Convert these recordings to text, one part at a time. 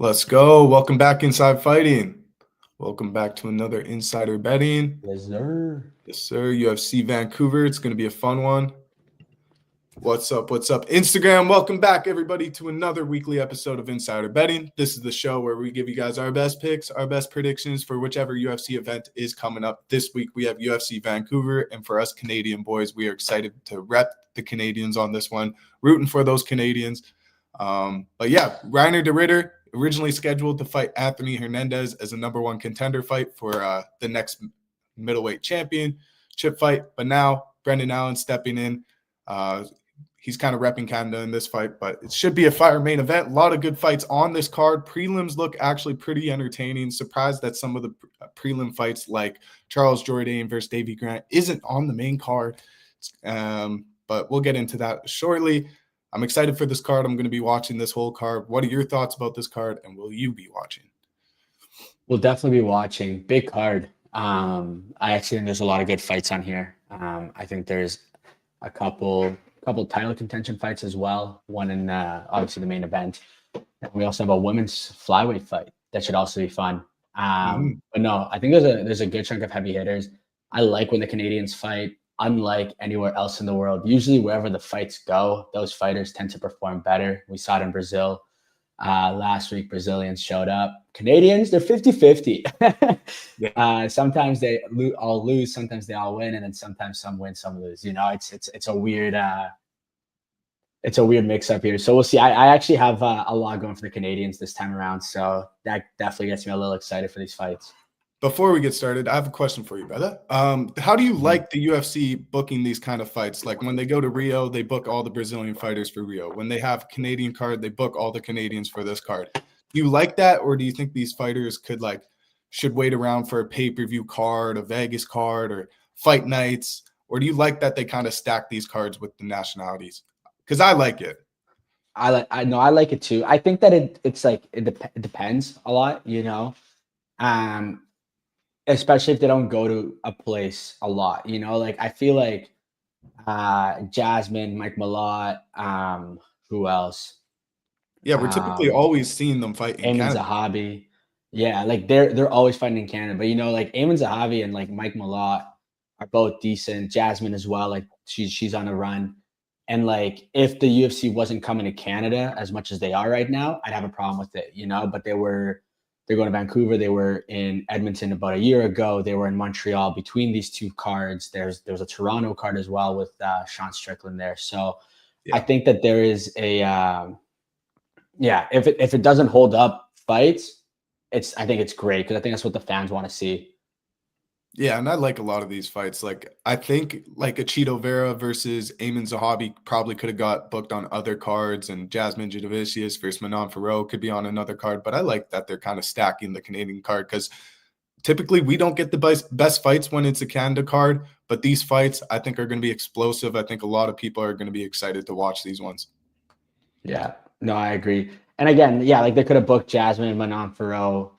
Let's go. Welcome back, Inside Fighting. Welcome back to another Insider Betting. Yes, sir. Yes, sir. UFC Vancouver. It's going to be a fun one. What's up? What's up? Instagram. Welcome back, everybody, to another weekly episode of Insider Betting. This is the show where we give you guys our best picks, our best predictions for whichever UFC event is coming up. This week, we have UFC Vancouver. And for us Canadian boys, we are excited to rep the Canadians on this one, rooting for those Canadians. But yeah, Reinier de Ritter originally scheduled to fight Anthony Hernandez as a number one contender fight for the next middleweight championship fight. But now Brendan Allen stepping in. He's kind of repping Canada in this fight, but it should be a fire main event. A lot of good fights on this card. Prelims look actually pretty entertaining. Surprised that some of the prelim fights like Charles Jourdain versus Davy Grant isn't on the main card. But we'll get into that shortly. I'm excited for this card. I'm going to be watching this whole card. What are your thoughts about this card, and will you be watching? We'll definitely be watching. Big card. I actually think there's a lot of good fights on here. I think there's a couple title contention fights as well. One in obviously the main event. And we also have a women's flyweight fight that should also be fun. But no, I think there's a good chunk of heavy hitters. I like when the Canadians fight. Unlike anywhere else in the world, usually wherever the fights go, those fighters tend to perform better. We saw it in Brazil. Last week, Brazilians showed up. Canadians, they're 50-50. Yeah. Sometimes they all lose, sometimes they all win, and then sometimes some win, some lose. You know, it's a weird mix up here. So we'll see. I actually have a lot going for the Canadians this time around, so that definitely gets me a little excited for these fights. Before we get started, I have a question for you, brother. How do you like the UFC booking these kind of fights? Like when they go to Rio, they book all the Brazilian fighters for Rio. When they have a Canadian card, they book all the Canadians for this card. Do you like that, or do you think these fighters should wait around for a pay-per-view card, a Vegas card, or fight nights? Or do you like that they kind of stack these cards with the nationalities? Because I like it. I like it too. I think that it depends a lot, you know. Especially if they don't go to a place a lot, you know, like I feel like Jasmine, Mike Malott, who else? Yeah, we're typically always seeing them fight in Canada. Zahabi. Yeah, like they're always fighting in Canada. But you know, like Eamon Zahabi and like Mike Malott are both decent. Jasmine as well, like she's on a run. And like if the UFC wasn't coming to Canada as much as they are right now, I'd have a problem with it, you know, but they're going to Vancouver. They were in Edmonton about a year ago. They were in Montreal between these two cards. There's a Toronto card as well with Sean Strickland there. So yeah. I think that there is a if it doesn't hold up fights, I think it's great because I think that's what the fans want to see. Yeah, and I like a lot of these fights. Like I think like a Chito Vera versus Eamon Zahabi probably could have got booked on other cards, and Jasmine Jadavicius versus Manon Fiorot could be on another card. But I like that they're kind of stacking the Canadian card because typically we don't get the best fights when it's a Canada card. But these fights I think are going to be explosive. I think a lot of people are going to be excited to watch these ones. Yeah, no, I agree. And again, yeah, like they could have booked Jasmine and Manon Fiorot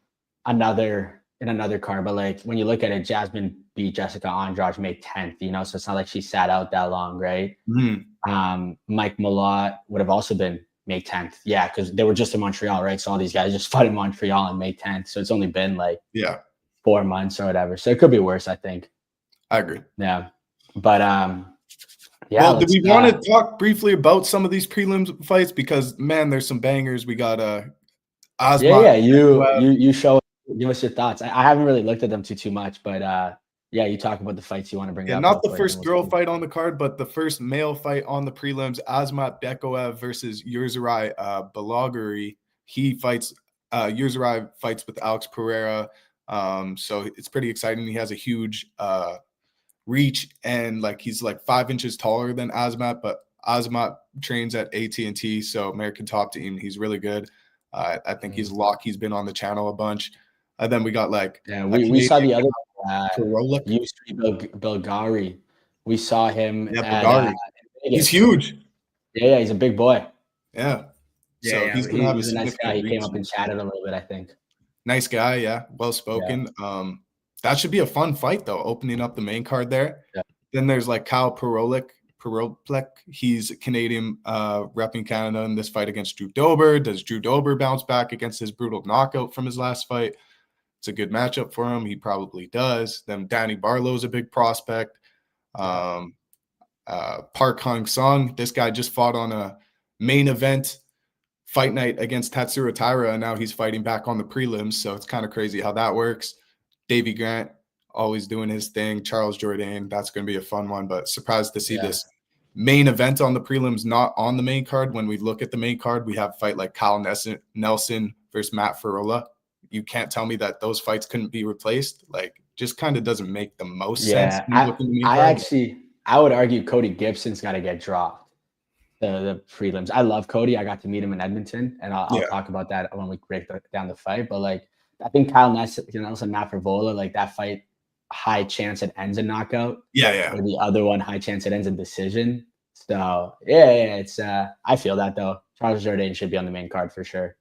in another card, but like when you look at it, Jasmine beat Jessica Andrade May 10th, you know, so it's not like she sat out that long, right? Mm-hmm. Mike Malott would have also been May 10th. Yeah, because they were just in Montreal, right? So all these guys just fought in Montreal on May 10th. So it's only been like 4 months or whatever. So it could be worse, I think. I agree. Yeah. But yeah. Well, do we want to talk briefly about some of these prelims fights? Because man, there's some bangers. We got Osma. Yeah, you show. Give us your thoughts. I haven't really looked at them too much, but yeah, you talk about the fights you want to bring up. Not the first girl fight on the card, but the first male fight on the prelims. Asmat Bekoev versus Yurzarai Balagari. He fights. Yurzarai fights with Alex Pereira. So it's pretty exciting. He has a huge reach, and like he's like 5 inches taller than Asmat, but Asmat trains at AT&T, so American Top Team. He's really good. I think he's locked. He's been on the channel a bunch. And then we got we saw the other Yusri Belgari. We saw him. Yeah, he's huge. Yeah, he's a big boy. Yeah. So he's gonna have a nice guy. He came up and chatted a little bit, I think. Nice guy, yeah. Well spoken. Yeah. That should be a fun fight though, opening up the main card there. Yeah. Then there's like Kyle Perolik Peroplek. He's Canadian, repping Canada in this fight against Drew Dober. Does Drew Dober bounce back against his brutal knockout from his last fight? It's a good matchup for him. He probably does. Then Danny Barlow's a big prospect. Park Hang Sung, this guy just fought on a main event fight night against Tatsuro Taira, and now he's fighting back on the prelims. So it's kind of crazy how that works. Davey Grant, always doing his thing. Charles Jourdain, that's going to be a fun one, but surprised to see this main event on the prelims not on the main card. When we look at the main card, we have a fight like Kyle Nelson versus Matt Furula. You can't tell me that those fights couldn't be replaced. Like, just kind of doesn't make the most sense. I would argue Cody Gibson's got to get dropped. The prelims. I love Cody. I got to meet him in Edmonton, and I'll talk about that when we break down the fight. But like, I think Kyle Nelson, Matt Furula, like that fight, high chance it ends in knockout. Yeah. Or the other one, high chance it ends in decision. So it's I feel that though. Charles Jourdain should be on the main card for sure.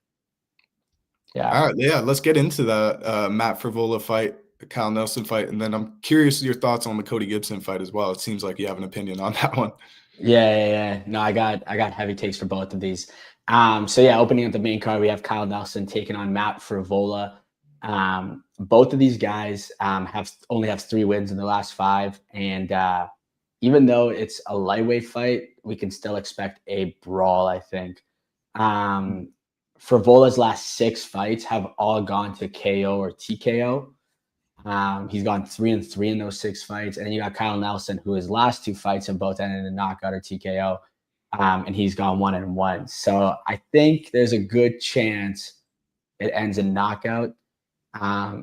Yeah. All right. Yeah. Let's get into the Matt Furula fight, the Kyle Nelson fight, and then I'm curious your thoughts on the Cody Gibson fight as well. It seems like you have an opinion on that one. Yeah. No, I got heavy takes for both of these. Opening up the main card, we have Kyle Nelson taking on Matt Furula. Both of these guys only have 3 wins in the last 5, and even though it's a lightweight fight, we can still expect a brawl, I think. Furula's last 6 fights have all gone to KO or TKO. He's gone 3-3 in those 6 fights. And then you got Kyle Nelson, who his last 2 fights have both ended in knockout or TKO. And he's gone 1-1. So I think there's a good chance it ends in knockout. I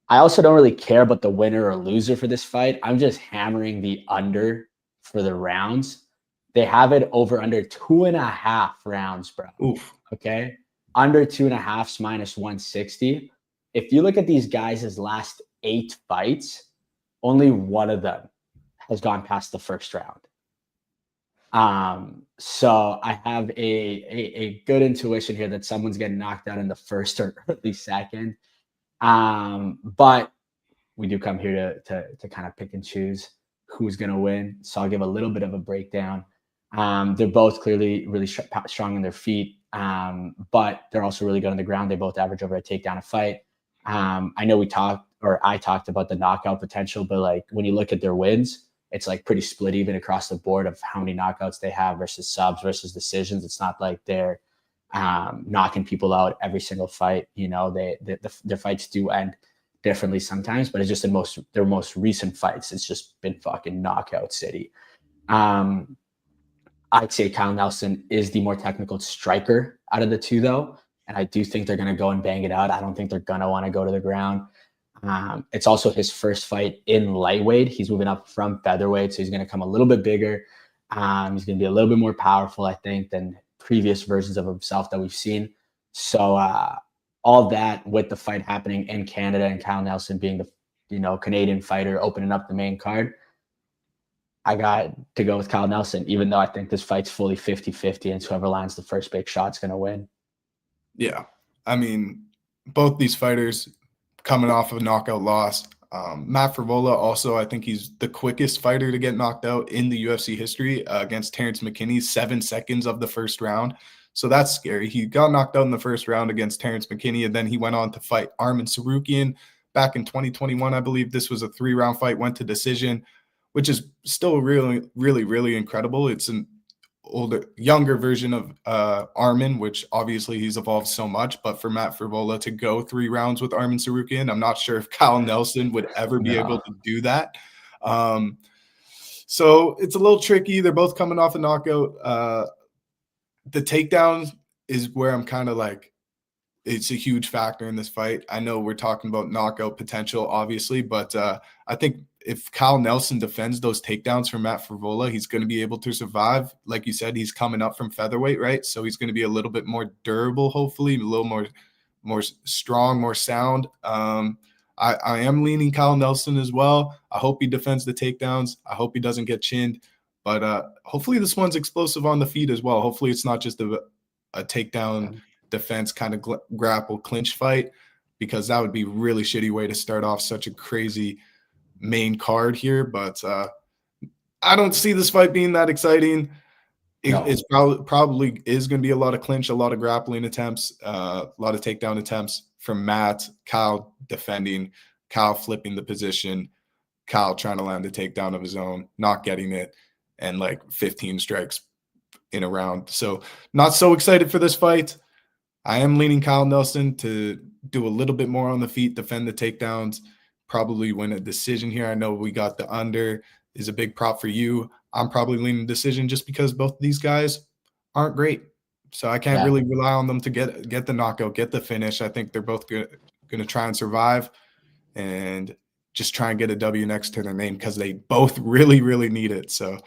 also don't really care about the winner or loser for this fight. I'm just hammering the under for the rounds. They have it over under 2.5 rounds, bro. Oof. Okay. Under 2.5 minus 160. If you look at these guys' last 8 fights, only one of them has gone past the first round. So I have a good intuition here that someone's getting knocked out in the first or early second. But we do come here to kind of pick and choose who's going to win. So I'll give a little bit of a breakdown. They're both clearly really strong on their feet, but they're also really good on the ground. They both average over a takedown a fight. I know I talked about the knockout potential, but like when you look at their wins, it's like pretty split even across the board of how many knockouts they have versus subs versus decisions. It's not like they're knocking people out every single fight. Their fights do end differently sometimes, but it's just their most recent fights. It's just been fucking knockout city. I'd say Kyle Nelson is the more technical striker out of the two, though. And I do think they're going to go and bang it out. I don't think they're going to want to go to the ground. It's also his first fight in lightweight. He's moving up from featherweight, so he's going to come a little bit bigger. He's going to be a little bit more powerful, I think, than previous versions of himself that we've seen. So all that with the fight happening in Canada and Kyle Nelson being the Canadian fighter opening up the main card, I got to go with Kyle Nelson, even though I think this fight's fully 50-50 and whoever lands the first big shot's going to win. Yeah. I mean, both these fighters coming off of a knockout loss. Matt Furula also, I think he's the quickest fighter to get knocked out in the UFC history against Terrence McKinney, 7 seconds of the first round. So that's scary. He got knocked out in the first round against Terrence McKinney, and then he went on to fight Arman Sarukian back in 2021. I believe this was a 3-round fight, went to decision, which is still really, really, really incredible. It's an younger version of Arman, which obviously he's evolved so much. But for Matt Furula to go 3 rounds with Arman Sarukian, I'm not sure if Kyle Nelson would ever be able to do that. So it's a little tricky. They're both coming off a knockout. The takedown is where I'm kind of like, it's a huge factor in this fight. I know we're talking about knockout potential, obviously, but I think if Kyle Nelson defends those takedowns from Matt Furula, he's going to be able to survive. Like you said, he's coming up from featherweight, right? So he's going to be a little bit more durable, hopefully, a little more strong, more sound. I am leaning Kyle Nelson as well. I hope he defends the takedowns. I hope he doesn't get chinned. But hopefully this one's explosive on the feet as well. Hopefully it's not just a takedown defense kind of grapple clinch fight, because that would be a really shitty way to start off such a crazy main card here. But I don't see this fight being that exciting. No. It's probably is going to be a lot of clinch, a lot of grappling attempts, a lot of takedown attempts from Matt, Kyle defending, Kyle flipping the position, Kyle trying to land a takedown of his own, not getting it, and like 15 strikes in a round. So not so excited for this fight. I am leaning Kyle Nelson to do a little bit more on the feet, defend the takedowns, probably win a decision here. I know we got the under is a big prop for you. I'm probably leaning decision just because both of these guys aren't great. So I can't really rely on them to get the knockout, get the finish. I think they're both going to try and survive and just try and get a W next to their name because they both really, really need it. So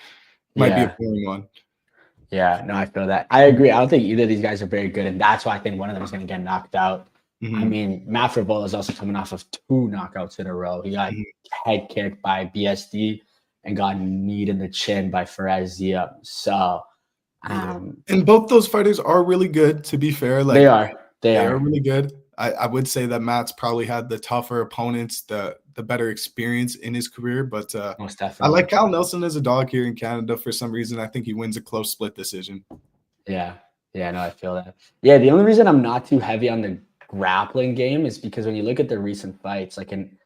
might be a boring one. Yeah, no, I feel that. I agree. I don't think either of these guys are very good, and that's why I think one of them is going to get knocked out. Mm-hmm. I mean, Matt Frivola is also coming off of 2 knockouts in a row. He got head kicked by BSD and got kneed in the chin by Faraz Zia. So, and both those fighters are really good, to be fair. Like they are really good. I would say that Matt's probably had the tougher opponents, the better experience in his career, but most I definitely. like Kyle Nelson as a dog here in Canada for some reason. I think he wins a close split decision. Yeah, no, I feel that. Yeah, the only reason I'm not too heavy on the grappling game is because when you look at the recent fights, like in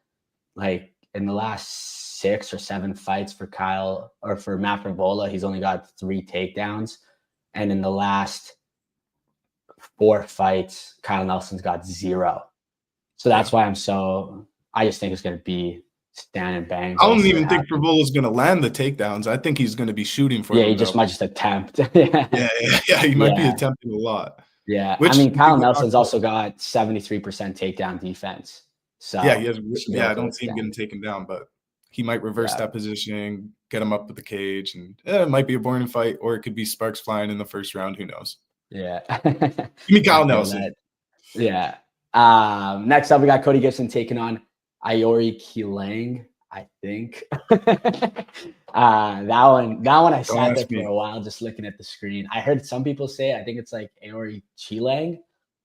the last 6 or 7 fights for Kyle or for Matt Frivola, he's only got 3 takedowns, and in the last 4 fights, Kyle Nelson's got 0. So that's why I just think it's going to be stand and bang. I don't even think Frivola's going to land the takedowns. I think he's going to be shooting for them. Yeah, he just might just attempt. Yeah. He might be attempting a lot. Yeah, I mean, Kyle Nelson's also got 73% takedown defense. So yeah, I don't see him getting taken down, but he might reverse that position, get him up with the cage, and it might be a boring fight, or it could be sparks flying in the first round. Who knows? Yeah. Give me Kyle Nelson. Yeah. Next up, we got Cody Gibson taking on Iori Kilang, I think. That one I sat there for a while just looking at the screen. I heard some people say I think it's like Aori Chilang,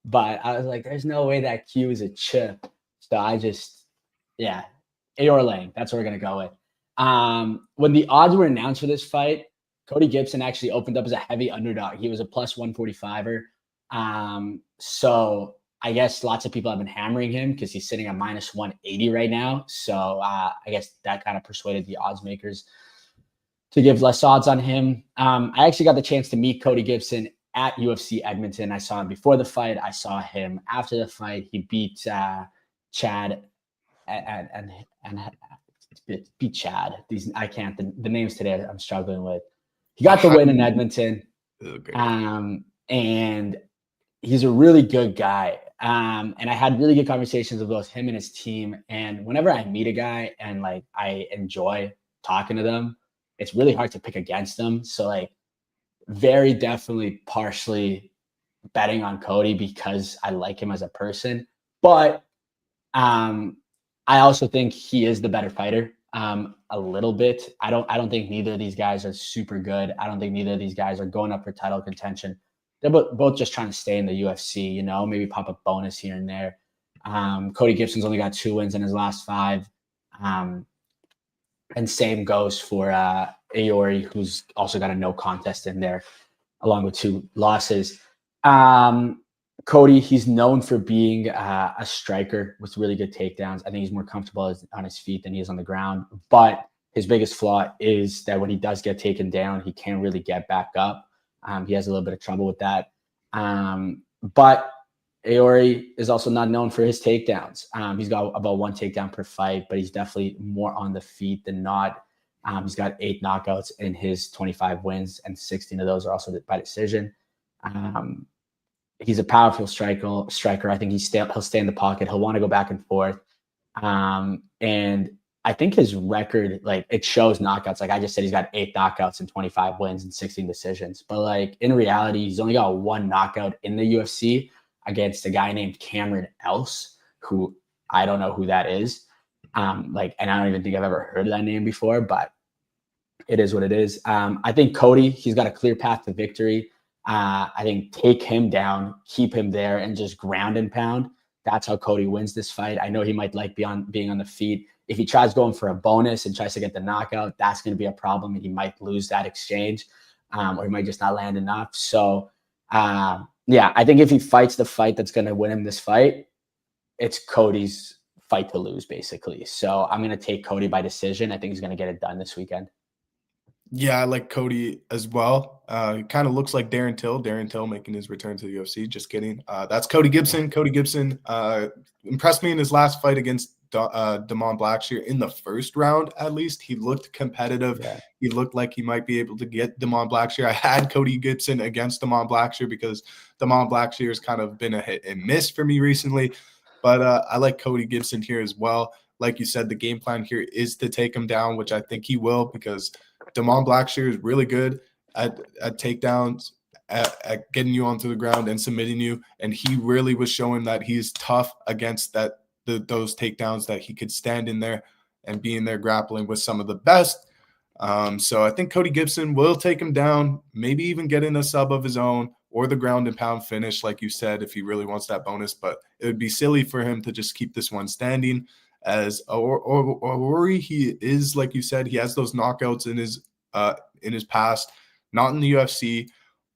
but I was like, there's no way that Q is a ch. So I just, Aori Lang. That's what we're gonna go with. When the odds were announced for this fight, Cody Gibson actually opened up as a heavy underdog. He was a plus 145er. So I guess lots of people have been hammering him because he's sitting at minus 180 right now. So I guess that kind of persuaded the odds makers to give less odds on him. I actually got the chance to meet Cody Gibson at UFC Edmonton. I saw him before the fight. I saw him after the fight. He beat Chad and beat Chad. I can't. The names today I'm struggling with. He got the win in Edmonton. And he's a really good guy. And I had really good conversations with both him and his team. And whenever I meet a guy and like I enjoy talking to them, it's really hard to pick against them. So like very definitely partially betting on Cody because I like him as a person. But I also think he is the better fighter. A little bit. I don't think neither of these guys are super good. I don't think neither of these guys are going up for title contention. They're both just trying to stay in the UFC, maybe pop a bonus here and there. Cody Gibson's only got 2 wins in his last 5. And same goes for Aori, who's also got a no contest in there, along with 2 losses. Cody, he's known for being a striker with really good takedowns. I think he's more comfortable on his feet than he is on the ground. But his biggest flaw is that when he does get taken down, he can't really get back up. He has a little bit of trouble with that. But Aori is also not known for his takedowns. He's got about 1 takedown per fight, but he's definitely more on the feet than not. He's got 8 knockouts in his 25 wins, and 16 of those are also by decision. He's a powerful striker. I think he'll stay in the pocket. He'll want to go back and forth. And I think his record, like it shows knockouts. Like I just said, he's got 8 knockouts and 25 wins and 16 decisions. But like in reality, he's only got 1 knockout in the UFC against a guy named Cameron Else, who I don't know who that is. And I don't even think I've ever heard of that name before, but it is what it is. I think Cody, he's got a clear path to victory. I think take him down, keep him there, and just ground and pound. That's how Cody wins this fight. I know he might like being on the feet. If he tries going for a bonus and tries to get the knockout, that's going to be a problem. He might lose that exchange, or he might just not land enough. So, yeah, I think if he fights the fight that's going to win him this fight, it's Cody's fight to lose, basically. So I'm going to take Cody by decision. I think he's going to get it done this weekend. Yeah, I like Cody as well. He kind of looks like Darren Till. Darren Till making his return to the UFC. Just kidding. That's Cody Gibson. Cody Gibson impressed me in his last fight against Damon Blackshear in the first round, at least. He looked competitive. Yeah. He looked like he might be able to get Damon Blackshear. I had Cody Gibson against Damon Blackshear because Damon Blackshear has kind of been a hit and miss for me recently. But I like Cody Gibson here as well. Like you said, the game plan here is to take him down, which I think he will, because Damon Blackshear is really good at takedowns, at getting you onto the ground and submitting you. And he really was showing that he's tough against those takedowns, that he could stand in there and be in there grappling with some of the best. So I think Cody Gibson will take him down, maybe even get in a sub of his own or the ground and pound finish, like you said, if he really wants that bonus. But it would be silly for him to just keep this one standing. As Ori, he is, like you said, he has those knockouts in his past, not in the UFC,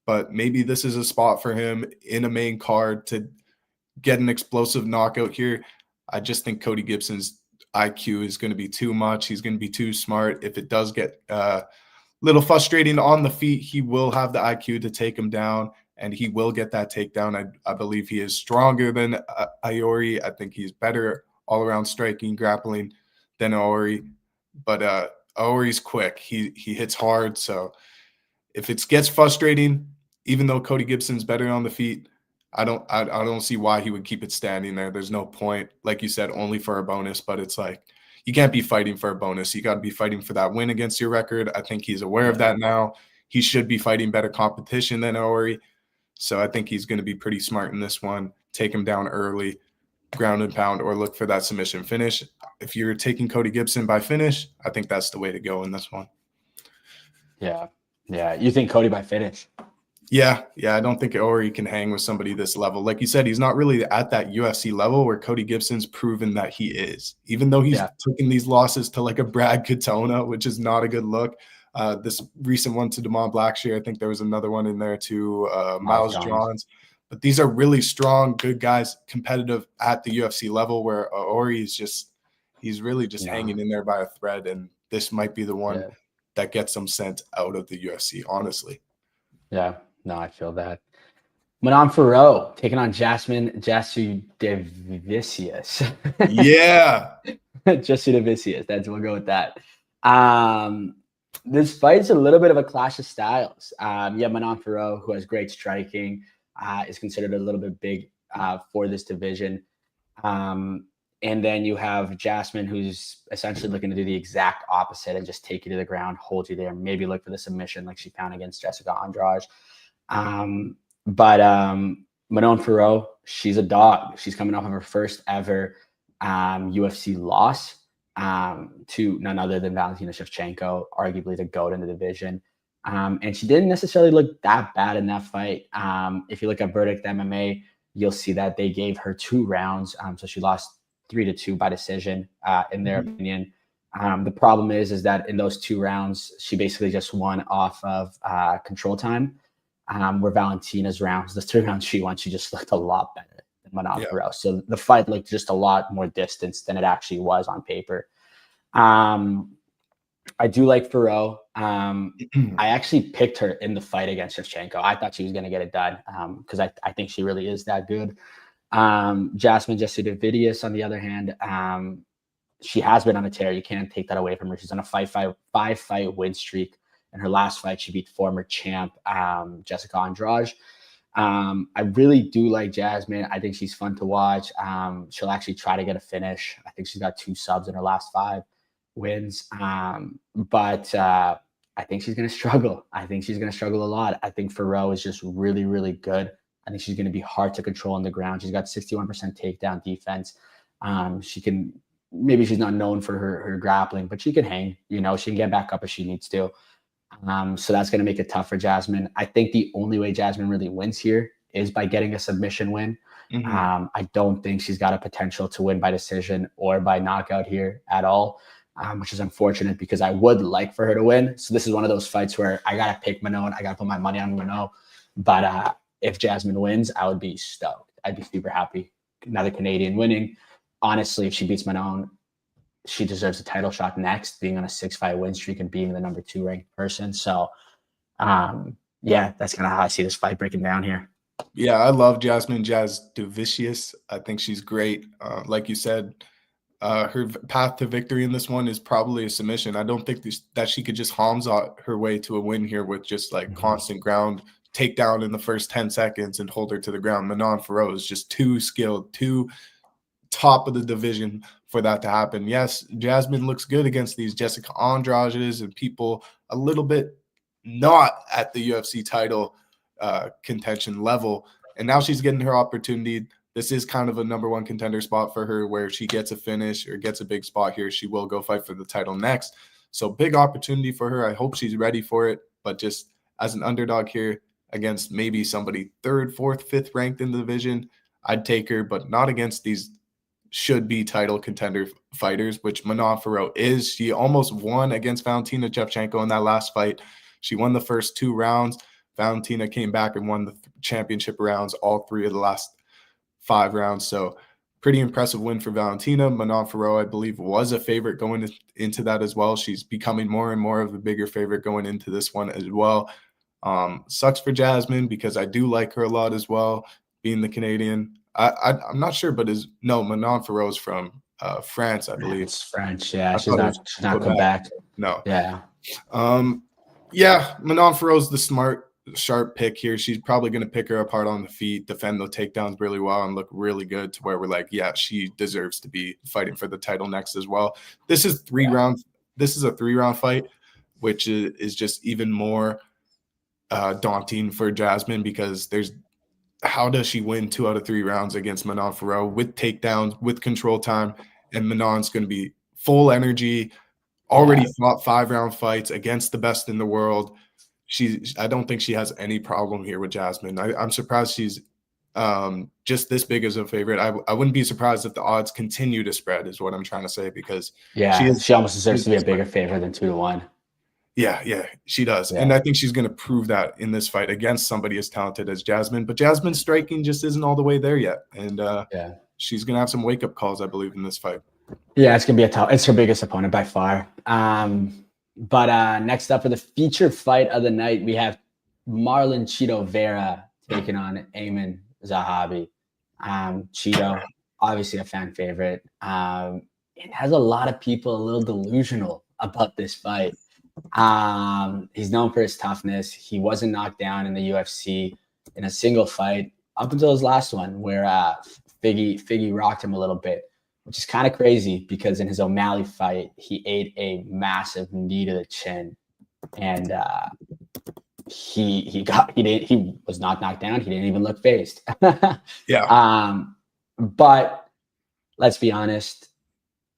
but maybe this is a spot for him in a main card to get an explosive knockout here. I just think Cody Gibson's IQ is going to be too much. He's going to be too smart. If it does get a little frustrating on the feet, he will have the IQ to take him down, and he will get that takedown. I believe he is stronger than Iori. I think he's better all-around striking, grappling than Ori, but Ori's quick. He hits hard, so if it gets frustrating, even though Cody Gibson's better on the feet, I don't see why he would keep it standing there. There's no point, like you said, only for a bonus. But it's like you can't be fighting for a bonus. You got to be fighting for that win against your record. I think he's aware of that now. He should be fighting better competition than Ori, so I think he's going to be pretty smart in this one. Take him down early, ground and pound, or look for that submission finish. If you're taking Cody Gibson by finish, I think that's the way to go in this one. Yeah. You think Cody by finish? Yeah. I don't think Ori can hang with somebody this level. Like you said, he's not really at that UFC level where Cody Gibson's proven that he is. Even though he's taken these losses to like a Brad Katona, which is not a good look. This recent one to Damon Blackshear, I think there was another one in there to Miles Johns. But these are really strong, good guys, competitive at the UFC level, where Ori is he's really just hanging in there by a thread. And this might be the one that gets him sent out of the UFC, honestly. Yeah, no, I feel that. Manon Farrow taking on Jasmine Jasudavicius. Yeah. Jasudavicius. We'll go with that. This fight's a little bit of a clash of styles. Manon Farrow, who has great striking, is considered a little bit big for this division. And then you have Jasmine, who's essentially looking to do the exact opposite and just take you to the ground, hold you there, maybe look for the submission like she found against Jessica Andrade. But Manon Farrow, she's a dog. She's coming off of her first ever UFC loss to none other than Valentina Shevchenko, arguably the GOAT in the division. And she didn't necessarily look that bad in that fight. If you look at Verdict MMA, you'll see that they gave her 2 rounds. So she lost 3-2 by decision, in their opinion. The problem is that in those 2 rounds, she basically just won off of control time, where Valentina's rounds, the 3 rounds she won, she just looked a lot better than Manon Farrow. So the fight looked just a lot more distance than it actually was on paper. I do like Farrow. I actually picked her in the fight against Shevchenko. I thought she was going to get it done because I think she really is that good. Jasmine Jasudavicius, on the other hand, she has been on a tear. You can't take that away from her. She's on a 5-fight win streak. In her last fight, she beat former champ Jessica Andrade. I really do like Jasmine. I think she's fun to watch. She'll actually try to get a finish. I think she's got 2 subs in her last 5 wins. But I think she's going to struggle. I think she's going to struggle a lot. I think Farrow is just really, really good. I think she's going to be hard to control on the ground. She's got 61% takedown defense. Maybe she's not known for her grappling, but she can hang. She can get back up if she needs to. So that's going to make it tough for Jasmine. I think the only way Jasmine really wins here is by getting a submission win. I don't think she's got a potential to win by decision or by knockout here at all, which is unfortunate because I would like for her to win. So this is one of those fights where I got to pick Manon. I got to put my money on Manon. But if Jasmine wins, I would be stoked. I'd be super happy. Another Canadian winning. Honestly, if she beats Manon, she deserves a title shot next, being on a 6-5 win streak and being the number 2 ranked person. So, yeah, that's kind of how I see this fight breaking down here. Yeah, I love Jasmine Jasudavicius. I think she's great. Like you said, her path to victory in this one is probably a submission. I don't think that she could just Hamza her way to a win here with just like constant ground takedown in the first 10 seconds and hold her to the ground. Manon Farrow is just too skilled, too top of the division for that to happen. Yes, Jasmine looks good against these Jessica Andrades and people a little bit not at the UFC title contention level. And now she's getting her opportunity. This is kind of a number 1 contender spot for her where she gets a finish or gets a big spot here. She will go fight for the title next. So big opportunity for her. I hope she's ready for it. But just as an underdog here against maybe somebody 3rd, 4th, 5th ranked in the division, I'd take her, but not against these should be title contender fighters, which Manon Farrow is. She almost won against Valentina Shevchenko in that last fight. She won the first 2 rounds. Valentina came back and won the championship rounds, all 3 of the last 5 rounds. So pretty impressive win for Valentina. Manon Farrow, I believe, was a favorite going into that as well. She's becoming more and more of a bigger favorite going into this one as well. Sucks for Jasmine because I do like her a lot as well, being the Canadian. I'm not sure, but Manon Farrow's from France, I believe. It's French, yeah. She's not Quebec. No. Yeah. Yeah, Manon Farrow's the smart, sharp pick here. She's probably going to pick her apart on the feet, defend the takedowns really well, and look really good to where we're like, yeah, she deserves to be fighting for the title next as well. This is 3 rounds. This is a 3-round fight, which is just even more daunting for Jasmine because how does she win 2 out of 3 rounds against Manon Farrow with takedowns, with control time, and Manon's going to be full energy, already fought 5-round fights against the best in the world. I don't think she has any problem here with Jasmine. I'm surprised she's just this big as a favorite. I wouldn't be surprised if the odds continue to spread is what I'm trying to say because she almost deserves to be a bigger favorite than 2-1. Yeah, she does. Yeah. And I think she's going to prove that in this fight against somebody as talented as Jasmine. But Jasmine's striking just isn't all the way there yet. And she's going to have some wake-up calls, I believe, in this fight. Yeah, it's going to be it's her biggest opponent by far. But next up for the featured fight of the night, we have Marlon Chito Vera taking on Ayman Zahabi. Chito, obviously a fan favorite. It has a lot of people a little delusional about this fight. He's known for his toughness. He wasn't knocked down in the UFC in a single fight up until his last one where Figgy rocked him a little bit, which is kind of crazy because in his O'Malley fight, he ate a massive knee to the chin and he was not knocked down. He didn't even look phased. But let's be honest,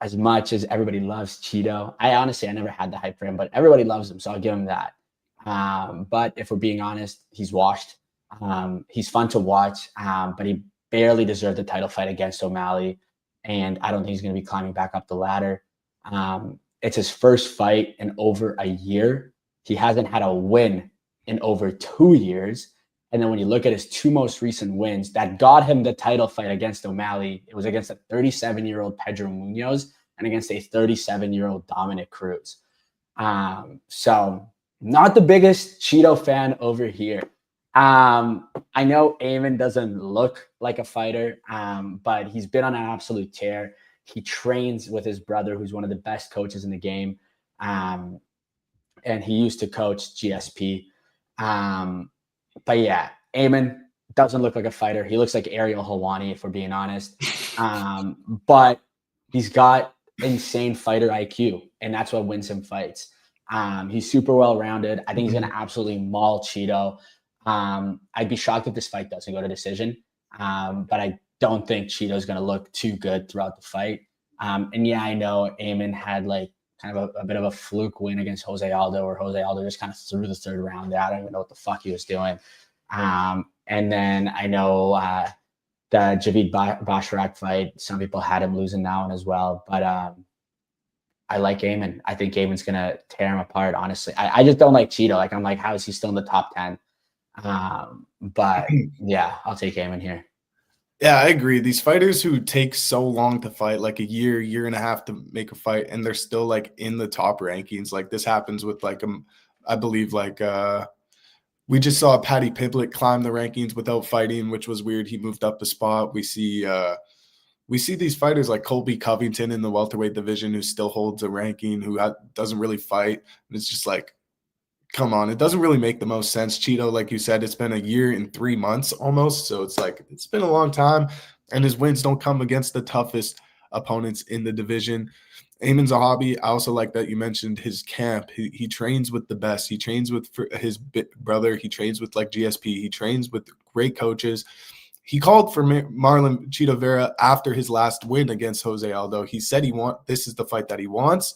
as much as everybody loves Chito, I never had the hype for him, but everybody loves him, so I'll give him that. But if we're being honest, he's washed. He's fun to watch, but he barely deserved the title fight against O'Malley, and I don't think he's going to be climbing back up the ladder. It's his first fight in over a year. He hasn't had a win in over 2 years. And then when you look at his 2 most recent wins that got him the title fight against O'Malley, it was against a 37-year-old Pedro Munoz and against a 37-year-old Dominic Cruz. So not the biggest Chito fan over here. I know Ayman doesn't look like a fighter, but he's been on an absolute tear. He trains with his brother, who's one of the best coaches in the game. And he used to coach GSP. But yeah, Ayman doesn't look like a fighter. He looks like Ariel Helwani, if we're being honest. But he's got insane fighter IQ, and that's what wins him fights. He's super well-rounded. I think he's going to absolutely maul Chito. I'd be shocked if this fight doesn't go to decision. But I don't think Cheeto's going to look too good throughout the fight. And yeah, I know Ayman had like kind of a bit of a fluke win against Jose Aldo, or Jose Aldo just kind of threw the 3rd round out. I don't even know what the fuck he was doing. And And then I know the Javid Basharat fight, some people had him losing that one as well. But I like Eamon. I think Eamon's going to tear him apart, honestly. I just don't like Cheeto. Like, I'm like, how is he still in the top 10? But yeah, I'll take Eamon here. Yeah, I agree. These fighters who take so long to fight, like a year and a half to make a fight, and they're still like in the top rankings. Like this happens with like I believe like we just saw Paddy Pimblett climb the rankings without fighting, which was weird. He moved up a spot. We see these fighters like Colby Covington in the welterweight division who still holds a ranking, who doesn't really fight. And it's just like, come on, it doesn't really make the most sense. Cheeto, like you said, it's been a year and 3 months almost. So it's like, it's been a long time. And his wins don't come against the toughest opponents in the division. Eamon Zahabi, I also like that you mentioned his camp. He trains with the best. He trains with his brother. He trains with like GSP. He trains with great coaches. He called for Marlon Cheeto Vera after his last win against Jose Aldo. He said this is the fight that he wants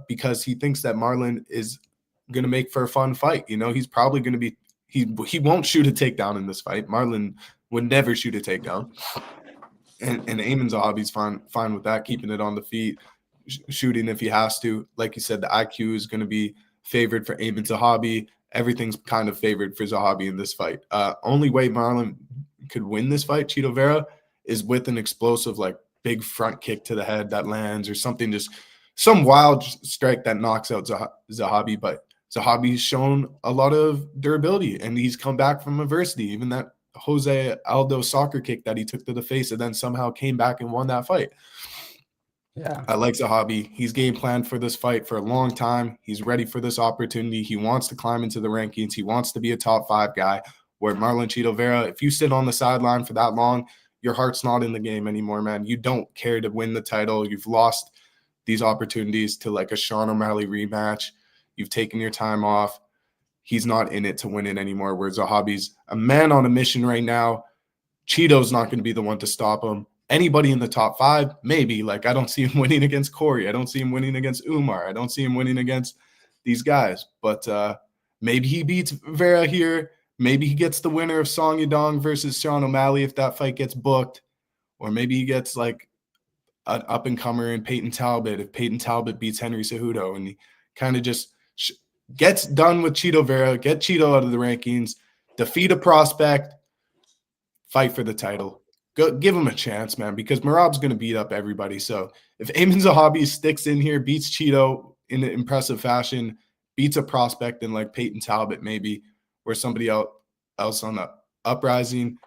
because he thinks that Marlon is going to make for a fun fight. You know, he's probably going to be he won't shoot a takedown in this fight. Marlon would never shoot a takedown. And Eamon Zahabi's fine with that, keeping it on the feet, shooting if he has to. Like you said, the IQ is going to be favored for Eamon Zahabi. Everything's kind of favored for Zahabi in this fight. Only way Marlon could win this fight, Cheeto Vera, is with an explosive, like big front kick to the head that lands or something, just some wild strike that knocks out Zahabi. But Zahabi's shown a lot of durability, and he's come back from adversity. Even that Jose Aldo soccer kick that he took to the face and then somehow came back and won that fight. Yeah, I like Zahabi. He's game planned for this fight for a long time. He's ready for this opportunity. He wants to climb into the rankings. He wants to be a top 5 guy. Where Marlon Cheeto Vera, if you sit on the sideline for that long, your heart's not in the game anymore, man. You don't care to win the title. You've lost these opportunities to like a Sean O'Malley rematch. You've taken your time off. He's not in it to win it anymore, where Zahabi's a man on a mission right now. Cheeto's not going to be the one to stop him. Anybody in the top 5, maybe. Like, I don't see him winning against Corey. I don't see him winning against Umar. I don't see him winning against these guys. But maybe he beats Vera here. Maybe he gets the winner of Song Yadong versus Sean O'Malley if that fight gets booked. Or maybe he gets like an up-and-comer in Peyton Talbot if Peyton Talbot beats Henry Cejudo. And he kind of just gets done with Cheeto Vera, get Cheeto out of the rankings, defeat a prospect, fight for the title. Give him a chance, man, because Merab's going to beat up everybody. So if Eamon Zahabi sticks in here, beats Cheeto in an impressive fashion, beats a prospect in like Peyton Talbot maybe, or somebody else on the uprising,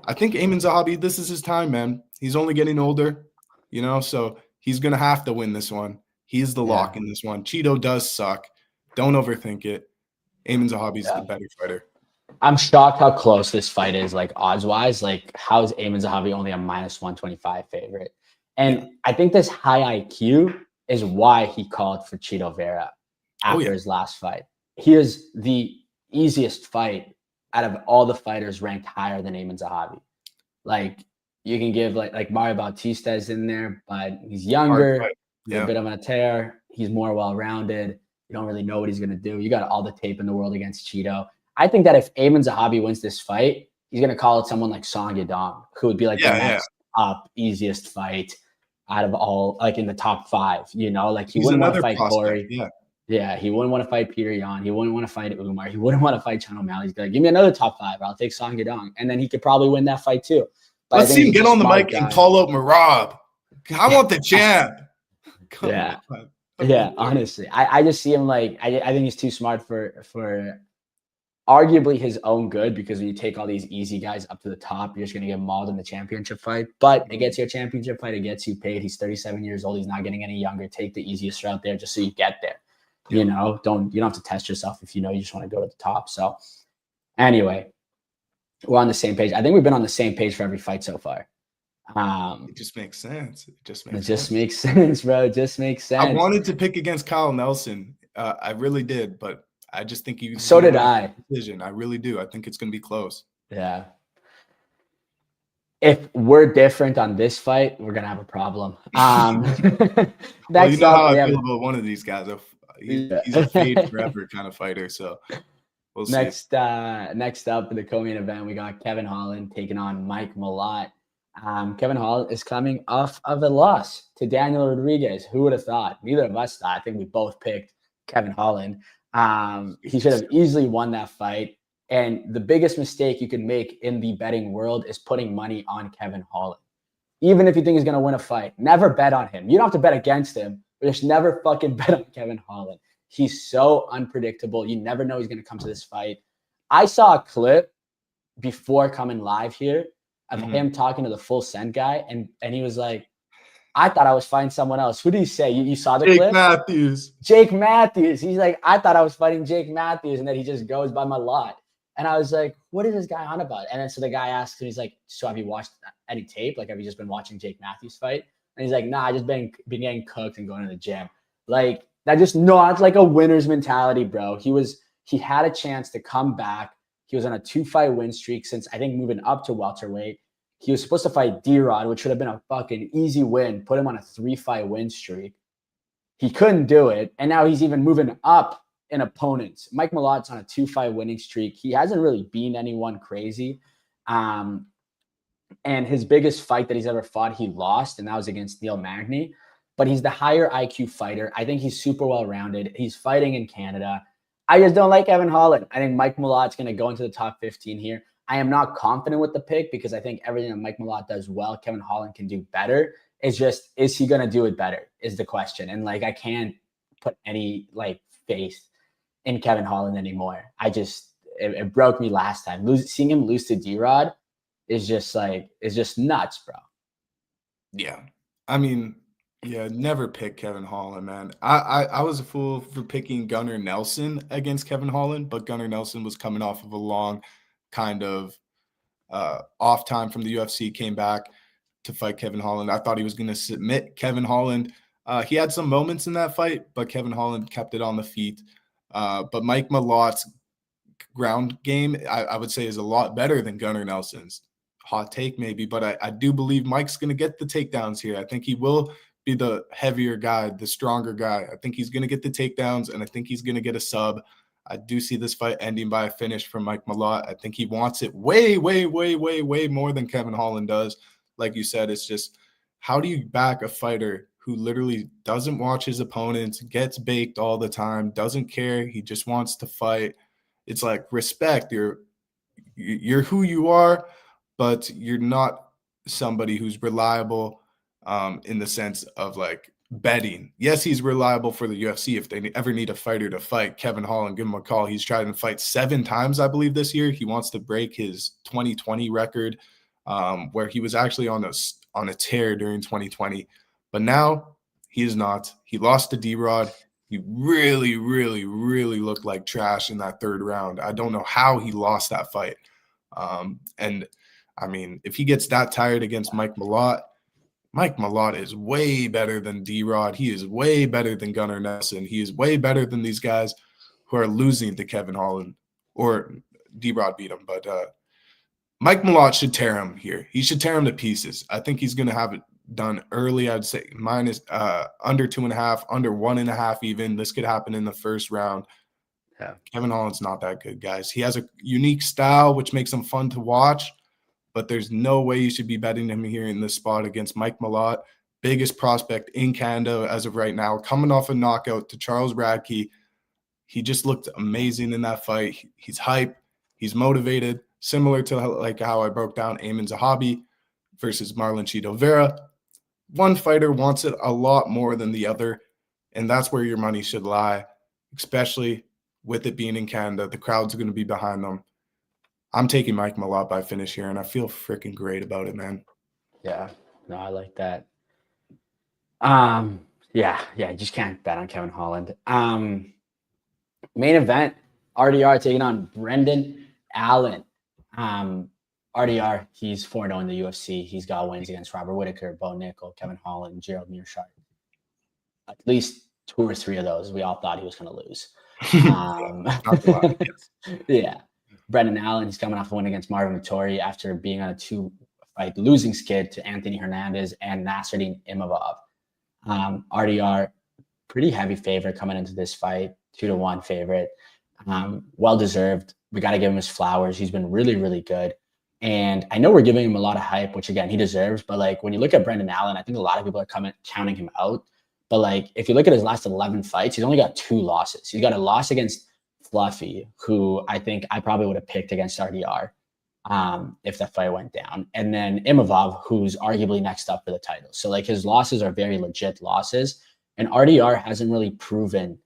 I think Eamon Zahabi, this is his time, man. He's only getting older, you know, so he's going to have to win this one. He's the lock in this one. Cheeto does suck. Don't overthink it. Eamon Zahabi's the better fighter. I'm shocked how close this fight is, like odds-wise. Like, how is Eamon Zahabi only a -125 favorite? And I think this high IQ is why he called for Cheeto Vera after his last fight. He is the easiest fight out of all the fighters ranked higher than Eamon Zahabi. Like, you can give like Mario Bautista is in there, but he's younger, a bit of a tear. He's more well-rounded. You don't really know what he's going to do. You got all the tape in the world against Cheeto. I think that if Eamon Zahabi wins this fight, he's going to call it someone like Song Yadong, who would be like the next up easiest fight out of all, like in the top 5, you know, like he wouldn't want to fight Corey. Yeah, he wouldn't want to fight Peter Yan. He wouldn't want to fight Umar. He wouldn't want to fight Sean O'Malley. He'd be like, give me another top 5. I'll take Song Yadong. And then he could probably win that fight too. But let's see him get on the mic and call out Merab. I want the champ. Yeah, honestly. I just see him like, I think he's too smart for arguably his own good, because when you take all these easy guys up to the top, you're just going to get mauled in the championship fight. But it gets you a championship fight. It gets you paid. He's 37 years old. He's not getting any younger. Take the easiest route there just so you get there. You know, you don't have to test yourself if you know you just want to go to the top. So anyway, we're on the same page. I think we've been on the same page for every fight so far. It just makes sense. It just makes sense, bro. It just makes sense. I wanted to pick against Kyle Nelson. I really did, but I just think you. So did I. Decision. I really do. I think it's going to be close. Yeah. If we're different on this fight, we're going to have a problem. Well, you know how I feel about one of these guys. He's a fade forever kind of fighter. So We'll see. Next up in the co-main event, we got Kevin Holland taking on Mike Malott. Kevin Holland is coming off of a loss to Daniel Rodriguez. Who would have thought? Neither of us thought. I think we both picked Kevin Holland. He should have easily won that fight. And the biggest mistake you can make in the betting world is putting money on Kevin Holland. Even if you think he's going to win a fight, never bet on him. You don't have to bet against him, but just never fucking bet on Kevin Holland. He's so unpredictable. You never know he's going to come to this fight. I saw a clip before coming live here of him talking to the Full Send guy, and he was like, I thought I was fighting someone else. Who did he say? You saw the clip? Jake Matthews. He's like, I thought I was fighting Jake Matthews, and then he just goes by my lot. And I was like, what is this guy on about? And then so the guy asks him, he's like, so have you watched any tape? Like, have you just been watching Jake Matthews fight? And he's like, nah, I just been getting cooked and going to the gym. Like, that just not like a winner's mentality, bro. He had a chance to come back. He was on a 2-fight win streak since, I think, moving up to welterweight. He was supposed to fight D-Rod, which should have been a fucking easy win. Put him on a 3-fight win streak. He couldn't do it. And now he's even moving up in opponents. Mike Malott's on a 2-fight winning streak. He hasn't really beaten anyone crazy. And his biggest fight that he's ever fought, he lost, and that was against Neil Magny. But he's the higher IQ fighter. I think he's super well-rounded. He's fighting in Canada. I just don't like Kevin Holland. I think Mike Malott's going to go into the top 15 here. I am not confident with the pick because I think everything that Mike Malott does well, Kevin Holland can do better. It's just, is he going to do it better is the question. And, like, I can't put any, like, faith in Kevin Holland anymore. It broke me last time. Seeing him lose to D-Rod is just nuts, bro. Yeah. I mean, yeah, never pick Kevin Holland, man. I was a fool for picking Gunnar Nelson against Kevin Holland, but Gunnar Nelson was coming off of a long kind of off time from the UFC, came back to fight Kevin Holland. I thought he was going to submit Kevin Holland. He had some moments in that fight, but Kevin Holland kept it on the feet. But Mike Malott's ground game, I would say, is a lot better than Gunnar Nelson's. Hot take maybe, but I do believe Mike's going to get the takedowns here. I think he will be the heavier guy, the stronger guy. I think he's going to get the takedowns, and I think he's going to get a sub. I do see this fight ending by a finish from Mike Malott. I think he wants it way, way, way, way, way more than Kevin Holland does. Like you said, it's just, how do you back a fighter who literally doesn't watch his opponents, gets baked all the time, doesn't care, he just wants to fight? It's like, respect. You're who you are, but you're not somebody who's reliable in the sense of, like, betting. Yes, he's reliable for the UFC if they ever need a fighter to fight. Kevin Holland, give him a call. He's tried to fight 7 times, I believe, this year. He wants to break his 2020 record, where he was actually on a tear during 2020. But now he is not. He lost to D-Rod. He really, really, really looked like trash in that 3rd round. I don't know how he lost that fight. And I mean, if he gets that tired against Mike Malott is way better than D-Rod. He is way better than Gunnar Nelson. He is way better than these guys who are losing to Kevin Holland, or D-Rod beat him. But Mike Malott should tear him here. He should tear him to pieces. I think he's going to have it done early. I'd say minus under 2.5, under 1.5 even. This could happen in the 1st round. Yeah. Kevin Holland's not that good, guys. He has a unique style, which makes him fun to watch, but there's no way you should be betting him here in this spot against Mike Malott, biggest prospect in Canada as of right now, coming off a knockout to Charles Radke. He just looked amazing in that fight. He's hype. He's motivated, similar to like how I broke down Amin Zahabi versus Marlon Chito Vera. One fighter wants it a lot more than the other, and that's where your money should lie, especially with it being in Canada. The crowd's going to be behind them. I'm taking Mike Malott by finish here, and I feel freaking great about it, man. Yeah, no, I like that. Yeah, you just can't bet on Kevin Holland. Main event, RDR taking on Brendan Allen. RDR, he's 4-0 in the UFC. He's got wins against Robert Whittaker, Bo Nickel, Kevin Holland, Gerald Mearshart. At least 2 or 3 of those we all thought he was going to lose. Yeah. Brendan Allen, he's coming off a win against Marvin Vittori after being on a 2-fight losing skid to Anthony Hernandez and Nasruddin Imavov. RDR, pretty heavy favorite coming into this fight, 2-1 favorite. Well deserved. We got to give him his flowers. He's been really, really good. And I know we're giving him a lot of hype, which again, he deserves. But like when you look at Brendan Allen, I think a lot of people are counting him out. But like if you look at his last 11 fights, he's only got 2 losses. He's got a loss against Fluffy, who I think I probably would have picked against RDR if that fight went down. And then Imavov, who's arguably next up for the title. So like his losses are very legit losses. And RDR hasn't really proven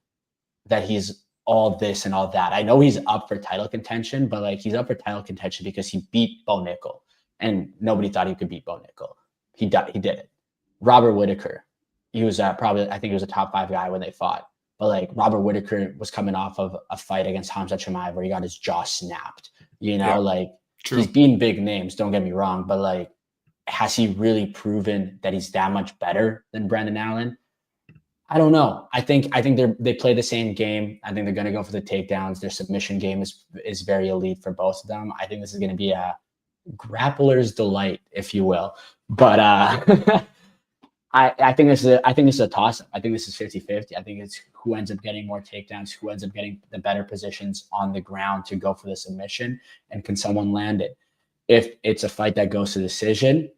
that he's all this and all that. I know he's up for title contention, but like he's up for title contention because he beat Bo Nickel, and nobody thought he could beat Bo Nickel. He did it. Robert Whitaker, he was probably, I think he was a top 5 guy when they fought. But like Robert Whitaker was coming off of a fight against Hamza Chimaev where he got his jaw snapped. Like true. He's beaten big names. Don't get me wrong, but like, has he really proven that he's that much better than Brendan Allen? I don't know. I think they play the same game. I think they're going to go for the takedowns. Their submission game is very elite for both of them. I think this is going to be a grappler's delight, if you will. But I think this is a toss-up. I think this is 50-50. I think it's who ends up getting more takedowns, who ends up getting the better positions on the ground to go for the submission, and can someone land it. If it's a fight that goes to decision,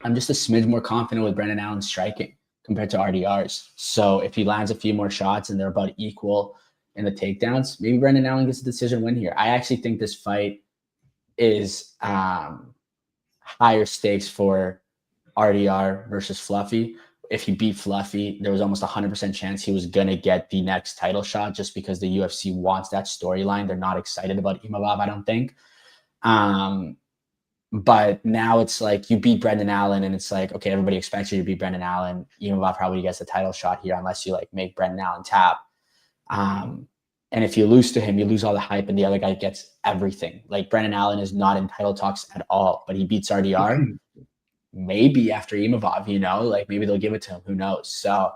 I'm just a smidge more confident with Brendan Allen striking compared to RDR's. So if he lands a few more shots and they're about equal in the takedowns, maybe Brendan Allen gets a decision win here. I actually think this fight is higher stakes for RDR versus Fluffy. If he beat Fluffy, there was almost 100% chance he was going to get the next title shot just because the UFC wants that storyline. They're not excited about Imavov, I don't think. But now it's like you beat Brendan Allen, and it's like, okay, everybody expects you to beat Brendan Allen. Imavov probably gets the title shot here unless you like make Brendan Allen tap. And if you lose to him, you lose all the hype, and the other guy gets everything. Like Brendan Allen is not in title talks at all, but he beats RDR. Maybe after Imavov, like maybe they'll give it to him. Who knows? So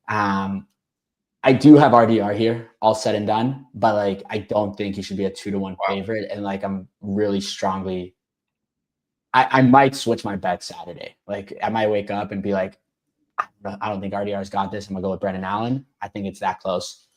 I do have RDR here, all said and done, but like I don't think he should be a 2-1 favorite. And like I'm really strongly, I might switch my bet Saturday. Like I might wake up and be like, I don't think RDR's got this. I'm gonna go with Brendan Allen. I think it's that close.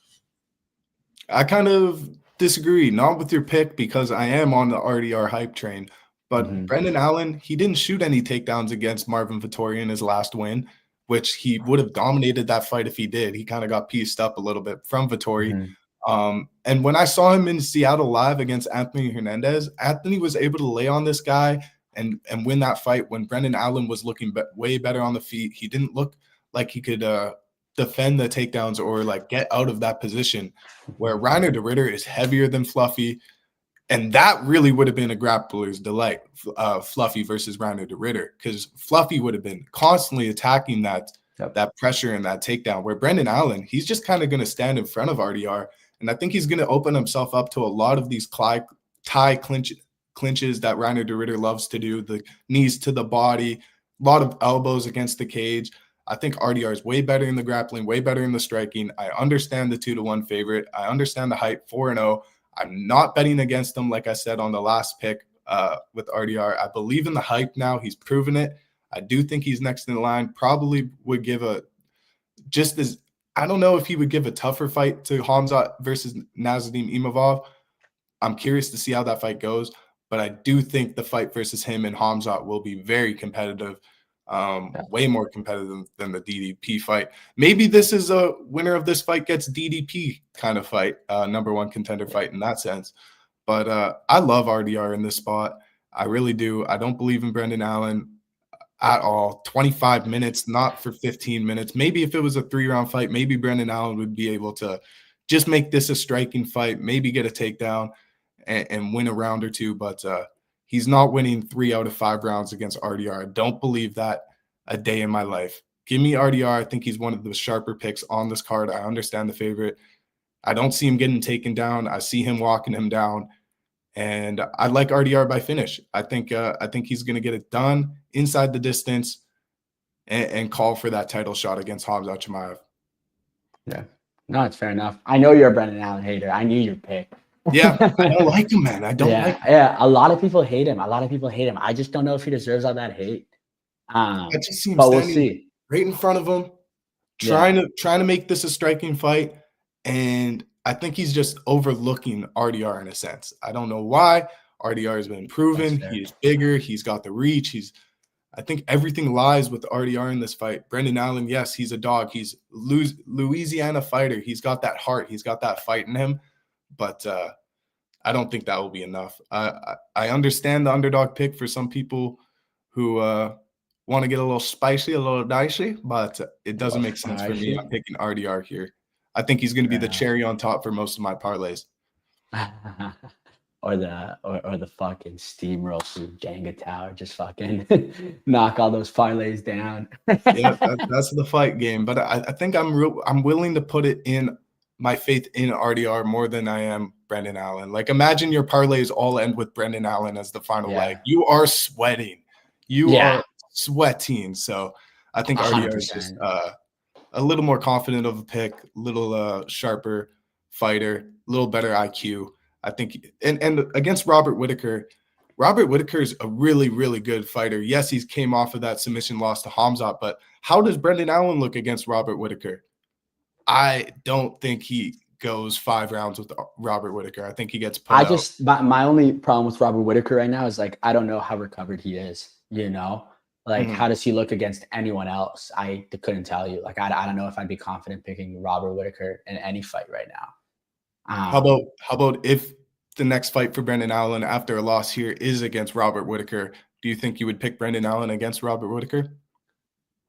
I kind of disagree, not with your pick because I am on the RDR hype train. But Brendan Allen, he didn't shoot any takedowns against Marvin Vettori in his last win, which he would have dominated that fight if he did. He kind of got pieced up a little bit from Vettori. And when I saw him in Seattle live against Anthony Hernandez, Anthony was able to lay on this guy and win that fight when Brendan Allen was looking way better on the feet. He didn't look like he could defend the takedowns or like get out of that position, where Reinier de Ritter is heavier than Fluffy. And that really would have been a grappler's delight, Fluffy versus Reinier de Ritter, because Fluffy would have been constantly attacking that pressure and that takedown, where Brendan Allen, he's just kind of going to stand in front of RDR. And I think he's going to open himself up to a lot of these tie clinches that Reinier de Ritter loves to do, the knees to the body, a lot of elbows against the cage. I think RDR is way better in the grappling, way better in the striking. I understand the 2-1 favorite. I understand the hype, 4-0. I'm not betting against him, like I said on the last pick with RDR. I believe in the hype now. He's proven it. I do think he's next in the line. Probably would give I don't know if he would give a tougher fight to Hamza versus Nasruddin Imavov. I'm curious to see how that fight goes. But I do think the fight versus him and Hamza will be very competitive, way more competitive than the DDP fight. Maybe this is a winner of this fight gets DDP kind of fight, number one contender fight in that sense. But I love RDR in this spot. I really do. I don't believe in Brendan Allen at all. 25 minutes, not for 15 minutes. Maybe if it was a 3-round fight, maybe Brendan Allen would be able to just make this a striking fight, maybe get a takedown and win a round or two. But he's not winning 3 out of 5 rounds against RDR. I don't believe that a day in my life. Give me RDR. I think he's one of the sharper picks on this card. I understand the favorite. I don't see him getting taken down. I see him walking him down. And I like RDR by finish. I think he's going to get it done inside the distance and call for that title shot against Hamza Chimaev. Yeah. No, it's fair enough. I know you're a Brendan Allen hater. I knew your pick. Yeah, I don't like him, man. I don't like him. Yeah, a lot of people hate him. I just don't know if he deserves all that hate. I just see him standing right in front of him, trying to make this a striking fight. And I think he's just overlooking RDR in a sense. I don't know why. RDR has been proven. He's bigger. He's got the reach. I think everything lies with RDR in this fight. Brendan Allen, yes, he's a dog. He's Louisiana fighter. He's got that heart. He's got that fight in him. But I don't think that will be enough. I understand the underdog pick for some people who want to get a little spicy, a little dicey, but it doesn't make sense for me. I'm picking RDR here. I think he's going to be the cherry on top for most of my parlays. or the fucking steamroll through Jenga tower, just fucking knock all those parlays down. Yeah, that's the fight game. But I think I'm willing to put it in my faith in RDR more than I am Brendan Allen. Like, imagine your parlays all end with Brendan Allen as the final leg. You are sweating. You are sweating. So I think 100%. RDR is just a little more confident of a pick, a little sharper fighter, a little better IQ. I think, and against Robert Whittaker is a really, really good fighter. Yes, he came off of that submission loss to Hamzat, but how does Brendan Allen look against Robert Whittaker? I don't think he goes 5 rounds with Robert Whittaker. I think he gets put out. My only problem with Robert Whittaker right now is, like, I don't know how recovered he is, you know? Like, how does he look against anyone else? I couldn't tell you. Like, I don't know if I'd be confident picking Robert Whittaker in any fight right now. How about if the next fight for Brendan Allen after a loss here is against Robert Whittaker? Do you think you would pick Brendan Allen against Robert Whittaker?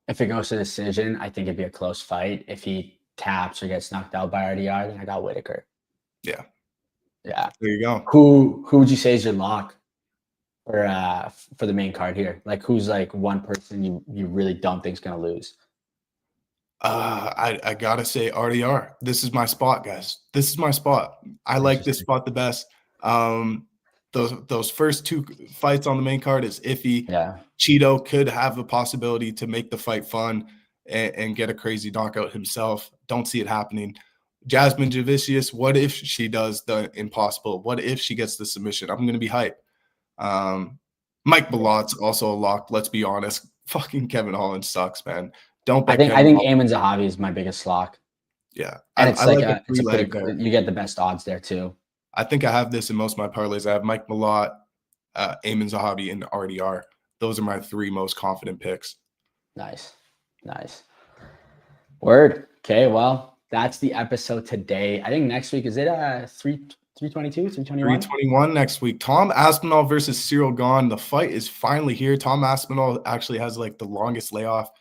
If it goes to decision, I think it'd be a close fight. If he taps or gets knocked out by RDR, then I got Whittaker. Yeah. There you go. Who would you say is your lock for the main card here? Like, who's like one person you really don't think is gonna lose? I gotta say RDR. This is my spot, guys. This is my spot. I like this spot the best. Those first 2 fights on the main card is iffy. Yeah. Cheeto could have a possibility to make the fight fun and get a crazy knockout himself. Don't see it happening. Jasmine Javicius, what if she does the impossible? What if she gets the submission? I'm gonna be hyped. Mike Malot's also a lock. Let's be honest. Fucking Kevin Holland sucks, man. Don't bet. I think Eamon Zahavi is my biggest lock. Yeah, and it's it's a pretty good. You get the best odds there too. I think I have this in most of my parlays. I have Mike Malott, Eamon Zahavi, and RDR. Those are my 3 most confident picks. Nice. Word. Okay, well, that's the episode today. I think next week, is it 322, 321? 321 next week. Tom Aspinall versus Cyril Gahn. The fight is finally here. Tom Aspinall actually has like the longest layoff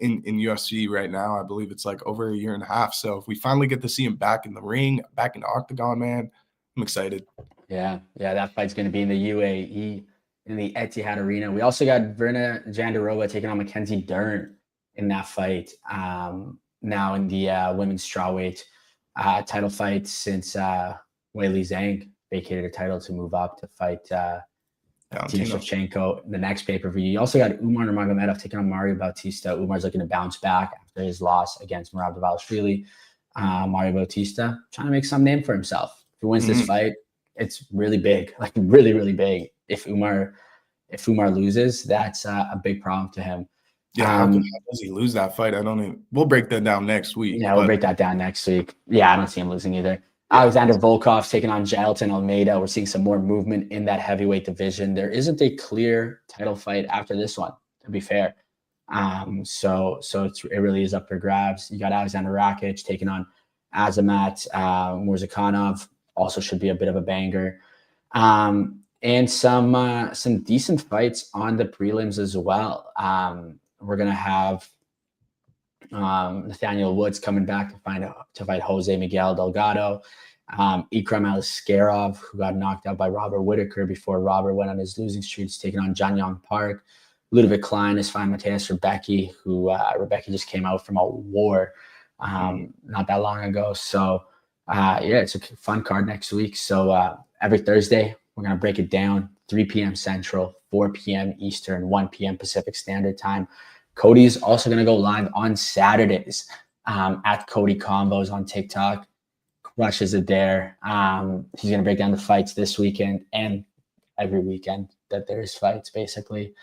in UFC right now. I believe it's like over 1.5 years. So if we finally get to see him back in the ring, back in the octagon, man, I'm excited. Yeah, that fight's going to be in the UAE, in the Etihad Arena. We also got Verna Jandiroba taking on Mackenzie Dern in that fight. Now in the women's strawweight title fight, since Weili Zhang vacated her title to move up to fight Tina Shevchenko, the next pay-per-view. You also got Umar Nurmagomedov taking on Mario Bautista. Umar's looking to bounce back after his loss against Merab Dvalishvili. Mario Bautista trying to make some name for himself. If he wins this fight, it's really big, like really, really big. If Umar loses, that's a big problem to him. Yeah, how does he lose that fight? We'll break that down next week. Yeah, we'll break that down next week. Yeah, I don't see him losing either. Alexander Volkov taking on Jailton Almeida. We're seeing some more movement in that heavyweight division. There isn't a clear title fight after this one, to be fair. So it really is up for grabs. You got Alexander Rakic taking on Azamat Murzakanov. Also should be a bit of a banger. And some decent fights on the prelims as well. We're gonna have Nathaniel Woods coming back to fight Jose Miguel Delgado. Ikram Aliskerov, who got knocked out by Robert Whittaker before Robert went on his losing streak, is taking on Jan Young Park. Ludovic Klein is fighting Mateus Rebecki, who Rebecki just came out from a war not that long ago. So it's a fun card next week. So every Thursday, we're going to break it down, 3 p.m. Central, 4 p.m. Eastern, 1 p.m. Pacific Standard Time. Cody's also going to go live on Saturdays at Cody Combos on TikTok. Crushes it there. He's going to break down the fights this weekend and every weekend that there's fights, basically.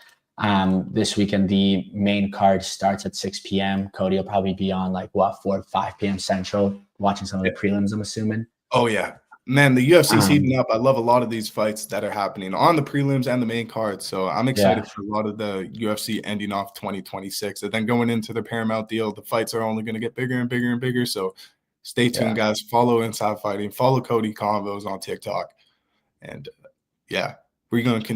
This weekend, the main card starts at 6 p.m. Cody will probably be on 4 or 5 p.m. Central, watching some of the prelims, I'm assuming. Oh, yeah. Man, the UFC's Um, heating up. I love a lot of these fights that are happening on the prelims and the main card. So I'm excited for a lot of the UFC ending off 2026. And then going into the Paramount deal, the fights are only going to get bigger and bigger and bigger. So stay tuned, guys. Follow Inside Fighting. Follow Cody Convos on TikTok. And we're going to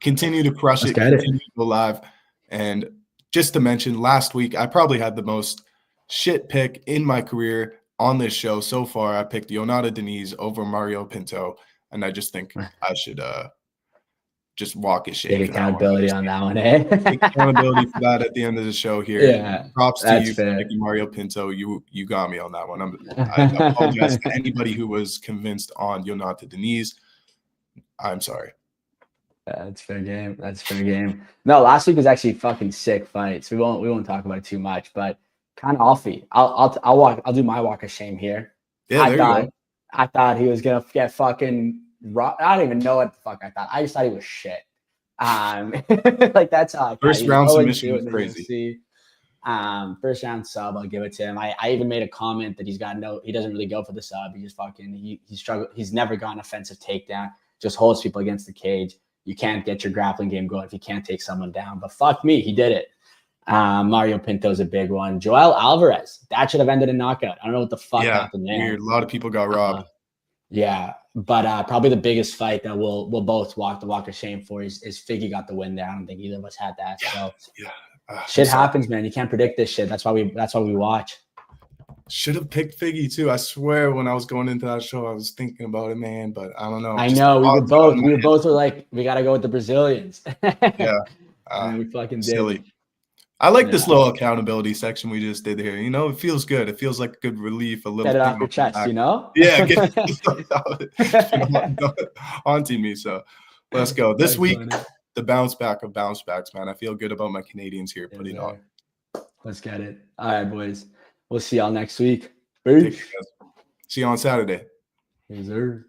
continue to crush it, continue to go live. And just to mention, last week, I probably had the most shit pick in my career on this show so far. I picked Yonata Denise over Mario Pinto, and I just think I should just walk his shame. Take accountability on that one, eh? Take accountability for that at the end of the show here. Yeah, props to you for picking Mario Pinto. You got me on that one. I apologize to anybody who was convinced on Yonata Denise. I'm sorry. That's fair game. That's fair game. No, last week was actually fucking sick fights. We won't talk about it too much, but kind of offy. I'll do my walk of shame here. Yeah, I thought he was gonna get fucking rock. I don't even know what the fuck I thought. I just thought he was shit. That's how I first round submission was crazy. First round sub, I'll give it to him. I even made a comment that he doesn't really go for the sub. He just he struggled. He's never got an offensive takedown. Just holds people against the cage. You can't get your grappling game going if you can't take someone down. But fuck me, he did it. Mario Pinto's a big one. Joel Alvarez, that should have ended in knockout. I don't know what the fuck happened there. Weird. A lot of people got robbed. But probably the biggest fight that we'll both walk the walk of shame for is Figgy got the win there. I don't think either of us had that. Shit happens, man. You can't predict this shit. That's why we watch. Should have picked Figgy too. I swear, when I was going into that show, I was thinking about it, man. But I don't know. I know we were like, we got to go with the Brazilians. And we fucking did. Silly. I like this little accountability section we just did here. It feels good. It feels like good relief. A little get it off your chest, Yeah, get it haunting me. So let's go. This week, the bounce back of bounce backs, man. I feel good about my Canadians here putting on. Let's get it. All right, boys. We'll see y'all next week. Peace. See you on Saturday. Yes, sir.